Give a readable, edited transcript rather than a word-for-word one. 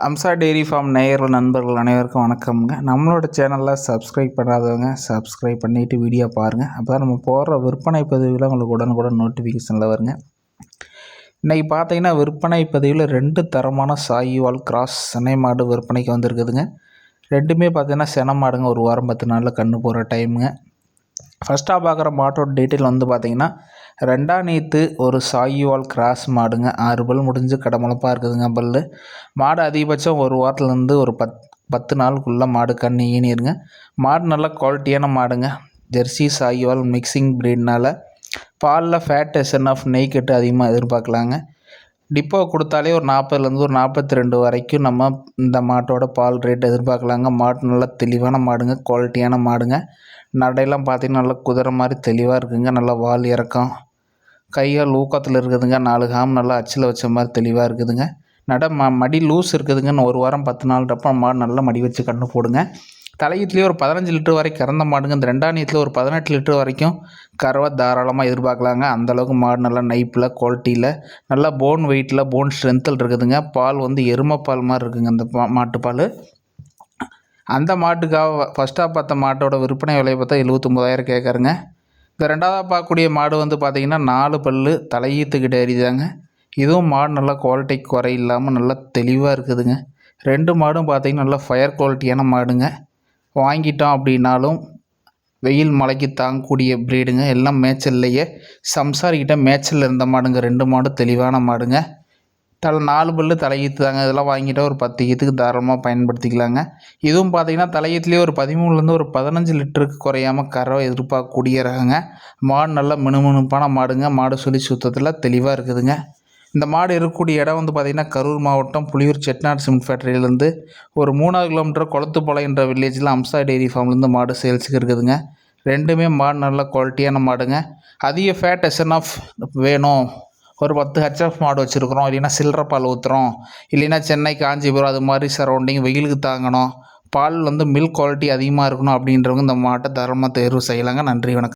Amsa dairy farm நேயர்கள் நண்பர்கள் அனைவருக்கும் வணக்கம்ங்க. நம்மளோட சேனலில் சப்ஸ்கிரைப் பண்ணாதவங்க சப்ஸ்கிரைப் பண்ணிவிட்டு வீடியோ பாருங்கள். அப்போ தான் நம்ம போடுற விற்பனை பதிவில் உங்களுக்கு உடனுக்குடன் நோட்டிஃபிகேஷனில் வருங்க. இன்றைக்கி பார்த்தீங்கன்னா விற்பனை பதிவில் 2 தரமான சாயிவால் கிராஸ் சென்னை மாடு விற்பனைக்கு வந்திருக்குதுங்க. ரெண்டுமே பார்த்தீங்கன்னா சென மாடுங்க. ஒரு வாரம் 10 நாளில் கன்று போகிற டைமுங்க. ஃபஸ்ட்டாக பார்க்குற மாட்டோட டீட்டெயில் வந்து பார்த்திங்கன்னா 2ஆம் நீத்து ஒரு சாயிவால் கிராஸ் மாடுங்க. 6 பல் முடிஞ்சு கடமுளப்பாக இருக்குதுங்க. பல்லு மாடு அதிகபட்சம் ஒரு வாரத்துலேருந்து ஒரு 10 நாளுக்குள்ளே மாடு கன்று ஈனிருங்க. மாடு நல்ல குவாலிட்டியான மாடுங்க. ஜெர்சி சாயிவால் மிக்சிங் ப்ரீட்னால் பாலில் ஃபேட் எஸ்என்எஃப் நெய் கட்டு அதிகமாக எதிர்பார்க்கலாங்க. டிப்போ கொடுத்தாலே ஒரு 40லேருந்து ஒரு 42 வரைக்கும் நம்ம இந்த மாட்டோட பால் ரேட் எதிர்பார்க்கலாங்க. மாடு நல்லா தெளிவான மாடுங்க, குவாலிட்டியான மாடுங்க. நடையெல்லாம் பார்த்திங்கன்னா நல்லா குதிரை மாதிரி தெளிவாக இருக்குதுங்க. நல்லா வால் இறக்கம், கைகள் ஊக்கத்தில் இருக்குதுங்க. 4 காம் நல்லா அச்சில் வச்ச மாதிரி தெளிவாக இருக்குதுங்க. மடி லூஸ் இருக்குதுங்கன்னு ஒரு வாரம் 10 நாள்ன்றப்ப மாடு நல்லா மடி வச்சு கன்று போடுங்க. தலையீத்துலேயே ஒரு 15 லிட்டர் வரைக்கும் கறந்த மாடுங்க. இந்த 2ஆம் நீத்தில் ஒரு 18 லிட்டர் வரைக்கும் கறவை தாராளமாக எதிர்பார்க்கலாங்க. அந்தளவுக்கு மாடு நல்லா நைப்பில் குவாலிட்டியில் நல்லா போன் வெயிட்டில் போன் ஸ்ட்ரென்த்தில் இருக்குதுங்க. பால் வந்து எருமைப்பால் மாதிரி இருக்குதுங்க அந்த மாட்டுப்பால். அந்த மாட்டுக்காக ஃபஸ்ட்டாக பார்த்த மாட்டோட விற்பனை விலையை பார்த்தா 79,000 கேட்குறங்க. இந்த 2ஆவதாக பார்க்கக்கூடிய மாடு வந்து பார்த்திங்கன்னா 4 பல் தலையீத்துக்கிட்ட எரிதாங்க. இதுவும் மாடு நல்லா குவாலிட்டி குறை இல்லாமல் நல்லா தெளிவாக இருக்குதுங்க. 2 மாடும் பார்த்திங்கன்னா நல்லா ஃபயர் குவாலிட்டியான மாடுங்க. வாங்கிட்டோம் அப்படின்னாலும் வெயில் மழைக்கு தாங்கக்கூடிய ப்ரீடுங்க. எல்லாம் மேய்ச்சல்லையே சம்சாரிக்கிட்ட மேய்ச்சல் இருந்த மாடுங்க. 2 மாடும் தெளிவான மாடுங்க. 4 பல்லு தலையீத்து தாங்க. இதெல்லாம் வாங்கிட்டால் ஒரு 10 ஈத்துக்கு தாராளமாக பயன்படுத்திக்கலாங்க. இதுவும் பார்த்திங்கன்னா தலையீத்துலேயே ஒரு 13லேருந்து ஒரு 15 லிட்டருக்கு குறையாமல் கறவை எதிர்பார்க்கக்கூடிய ரகங்க. மாடு நல்லா மினுமினுப்பான மாடுங்க. மாடு சொல்லி சுத்தத்தில் தெளிவாக இருக்குதுங்க. இந்த மாடு இருக்கக்கூடிய இடம் வந்து பார்த்திங்கன்னா கரூர் மாவட்டம் புலியூர் செட்டிநாடு சிமெண்ட் ஃபேக்ட்ரியிலேருந்து ஒரு 3 கிலோமீட்டர் குளத்துப்பாளையம் என்ற வில்லேஜில் அம்சா டெய்ரி ஃபார்ம்லேருந்து மாடு சேல்ஸுக்கு இருக்குதுங்க. ரெண்டுமே மாடு நல்ல குவாலிட்டியான மாடுங்க. அதிக ஃபேட் எஸ்என்எஃப் வேணும், ஒரு 10 ஹெச்எஃப் மாடு வச்சுருக்குறோம், இல்லைன்னா சில்லறை பால் ஊற்றுறோம், இல்லைன்னா சென்னை காஞ்சிபுரம் அது மாதிரி சரௌண்டிங் வெயிலுக்கு தாங்கணும், பால் வந்து மில்க் குவாலிட்டி அதிகமாக இருக்கணும் அப்படின்றவங்க இந்த மாட்டை தாராளமாக தேர்வு செய்யலாங்க. நன்றி, வணக்கம்.